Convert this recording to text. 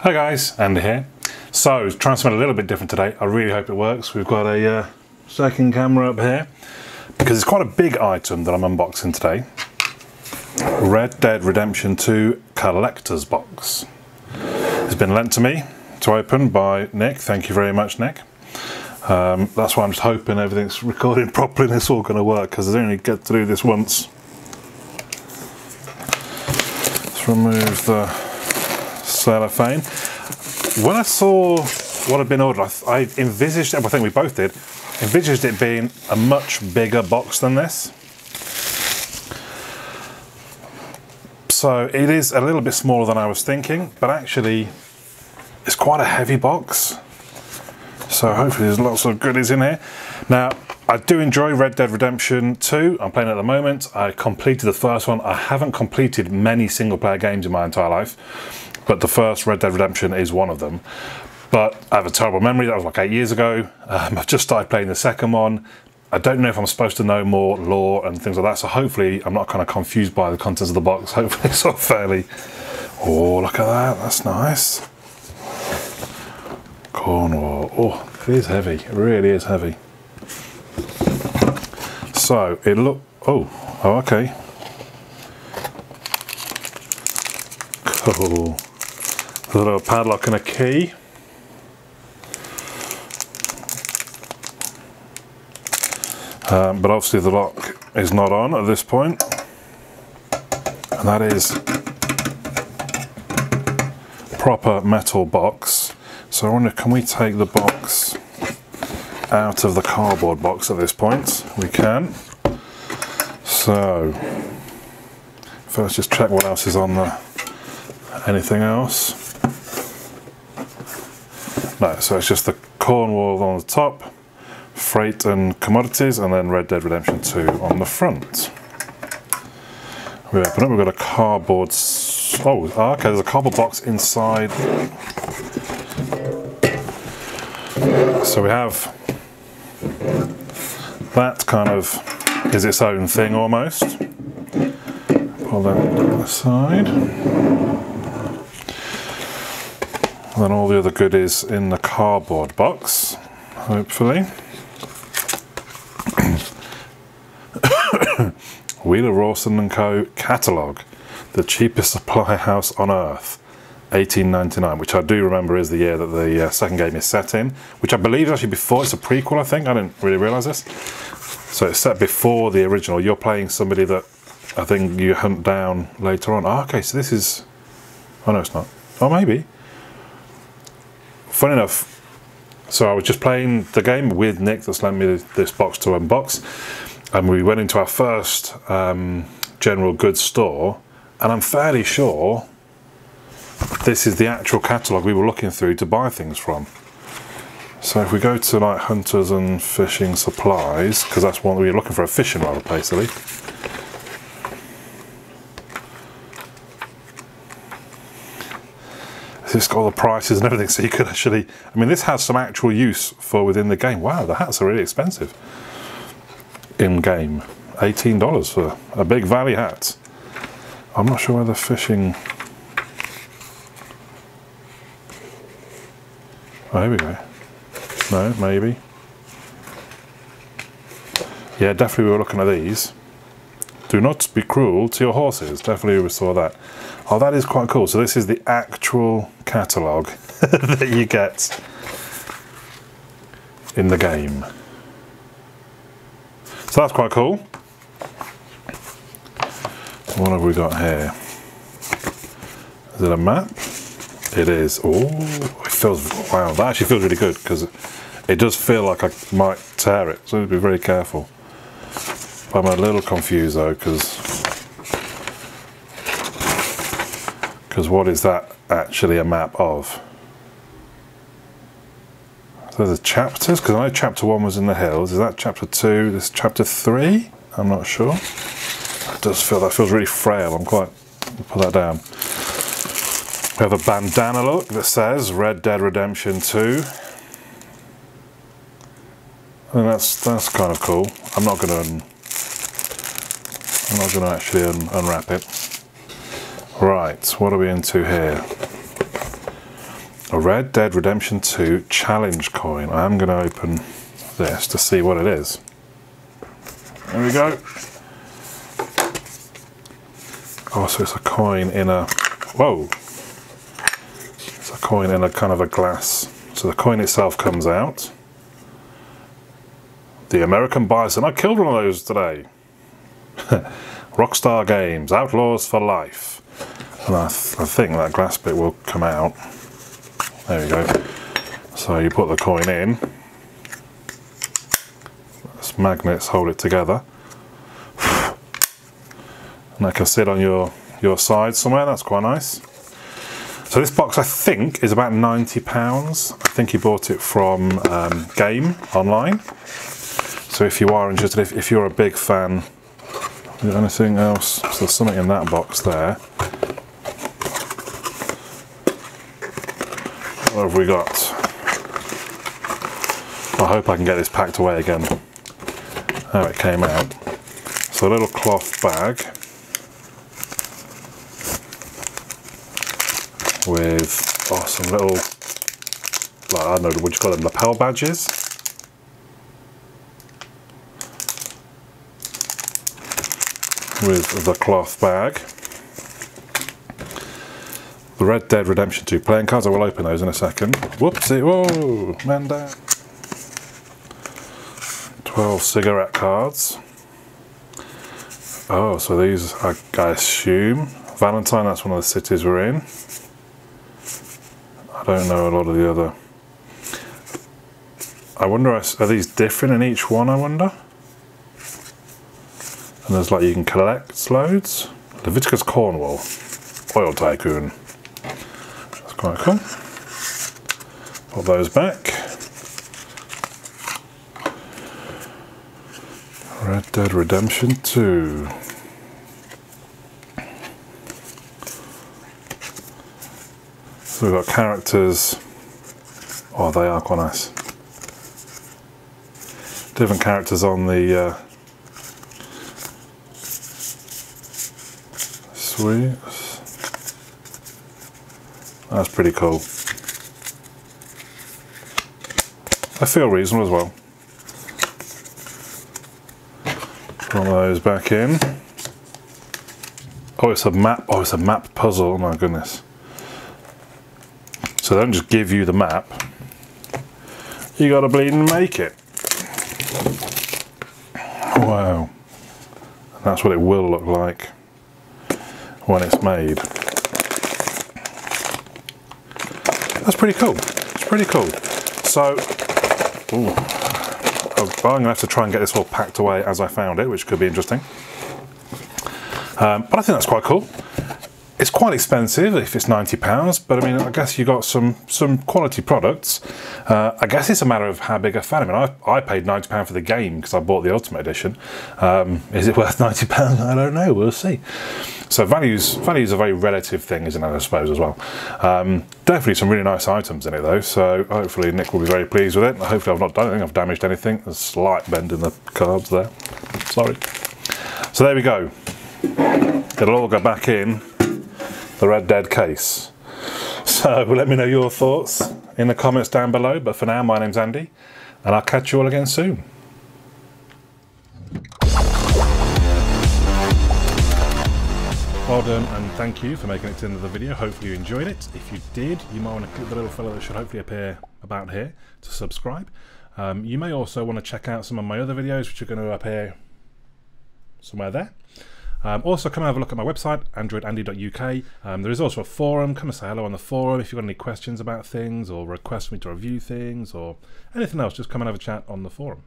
Hi guys, Andy here. So, trying something a little bit different today. I really hope it works. We've got a second camera up here because it's quite a big item that I'm unboxing today. Red Dead Redemption 2 Collector's Box. It's been lent to me to open by Nick. Thank you very much, Nick. That's why I'm just hoping everything's recorded properly and it's all going to work, because I only get to do this once. Let's remove the cellophane. When I saw what had been ordered, I envisaged, I think we both did, envisaged it being a much bigger box than this. So it is a little bit smaller than I was thinking, but actually it's quite a heavy box. So hopefully there's lots of goodies in here. Now, I do enjoy Red Dead Redemption 2. I'm playing it at the moment. I completed the first one. I haven't completed many single player games in my entire life, but the first Red Dead Redemption is one of them. But I have a terrible memory. That was like 8 years ago. I've just started playing the second one. I don't know if I'm supposed to know more lore and things like that, so hopefully I'm not kind of confused by the contents of the box. Hopefully it's all fairly... Oh, look at that. That's nice. Cornwall. Oh, it is heavy. It really is heavy. So it oh, okay. Cool. A little padlock and a key. But obviously the lock is not on at this point, and that is proper metal box. So I wonder, can we take the box out of the cardboard box at this point? We can. So first just check what else is on the, anything else? No, so it's just the Cornwall on the top, Freight and Commodities, and then Red Dead Redemption 2 on the front. We open up, we've got a cardboard, okay, there's a cardboard box inside. So we have, that kind of is its own thing almost. Pull that aside. And then all the other goodies in the cardboard box, hopefully. Wheeler Rawson & Co. catalogue, the cheapest supply house on earth, 1899, which I do remember is the year that the second game is set in, which I believe is actually before, it's a prequel I think, I didn't really realise this. So it's set before the original. You're playing somebody that I think you hunt down later on. Oh, okay, so this is, oh no it's not, oh maybe. Funny enough, so I was just playing the game with Nick that's lent me this box to unbox, and we went into our first general goods store, and I'm fairly sure this is the actual catalogue we were looking through to buy things from. So if we go to like hunters and fishing supplies, because that's what we were looking for, a fishing rod basically. It's got all the prices and everything, so you could actually, I mean this has some actual use for within the game. Wow, the hats are really expensive in game. $18 for a big valley hat. I'm not sure whether fishing, oh here we go. No, maybe. Yeah, definitely we were looking at these. Do not be cruel to your horses. Definitely we saw that. Oh, that is quite cool. So this is the actual catalogue that you get in the game. So that's quite cool. What have we got here? Is it a map? It is. Oh, it feels, wow, that actually feels really good, because it does feel like I might tear it, so be very careful. I'm a little confused though, because what is that actually a map of? So there's chapters, because I know chapter 1 was in the hills. Is that chapter 2? This is chapter 3? I'm not sure. It does feel, that feels really frail. I'm quite, I'll put that down. We have a bandana look that says Red Dead Redemption 2. And that's kind of cool. I'm not going to actually unwrap it. Right, what are we into here? A Red Dead Redemption 2 Challenge Coin. I am going to open this to see what it is. There we go. Oh, so it's a coin in a... Whoa! It's a coin in a kind of a glass. So the coin itself comes out. The American Bison. I killed one of those today. Rockstar Games. Outlaws for life. And I think that glass bit will come out. There we go. So you put the coin in. Those magnets hold it together. And that can sit on your side somewhere. That's quite nice. So this box, I think, is about £90. I think he bought it from Game online. So if you are interested, if you're a big fan, is there anything else? So there's something in that box there. What have we got? I hope I can get this packed away again. How it came out. So a little cloth bag with some little, like, I don't know, what do you call them, lapel badges. With the cloth bag. The Red Dead Redemption 2 playing cards. I will open those in a second. Whoopsie, whoa, man down. 12 cigarette cards. Oh, so these, I assume, Valentine, that's one of the cities we're in. I don't know a lot of the other. I wonder, are these different in each one, I wonder? And there's like, you can collect loads. Leviticus Cornwall, Oil Tycoon. That's quite cool. Put those back. Red Dead Redemption 2. So we've got characters. Oh, they are quite nice. Different characters on the sweet. That's pretty cool. I feel reasonable as well. Put those back in. Oh, it's a map. Oh, it's a map puzzle. Oh my goodness. So they don't just give you the map. You gotta bleed and make it. Wow. And that's what it will look like when it's made. That's pretty cool. It's pretty cool. So, I'm going to have to try and get this all packed away as I found it, which could be interesting. But I think that's quite cool. It's quite expensive if it's £90, but I mean, I guess you got some quality products. I guess it's a matter of how big a fan. I mean, I paid £90 for the game because I bought the Ultimate Edition. Is it worth £90? I don't know. We'll see. So value's a very relative thing, isn't it, I suppose, as well. Definitely some really nice items in it, though, so hopefully Nick will be very pleased with it. Hopefully I've not done anything, I've damaged anything. There's a slight bend in the cards there. Sorry. So there we go. It'll all go back in the Red Dead case. So let me know your thoughts in the comments down below, but for now, my name's Andy, and I'll catch you all again soon. Well done, and thank you for making it to the end of the video. Hopefully you enjoyed it. If you did, you might want to click the little fellow that should hopefully appear about here to subscribe. You may also want to check out some of my other videos, which are going to appear somewhere there. Also, come and have a look at my website, androidandy.uk. There is also a forum. Come and say hello on the forum if you've got any questions about things, or request me to review things, or anything else. Just come and have a chat on the forum.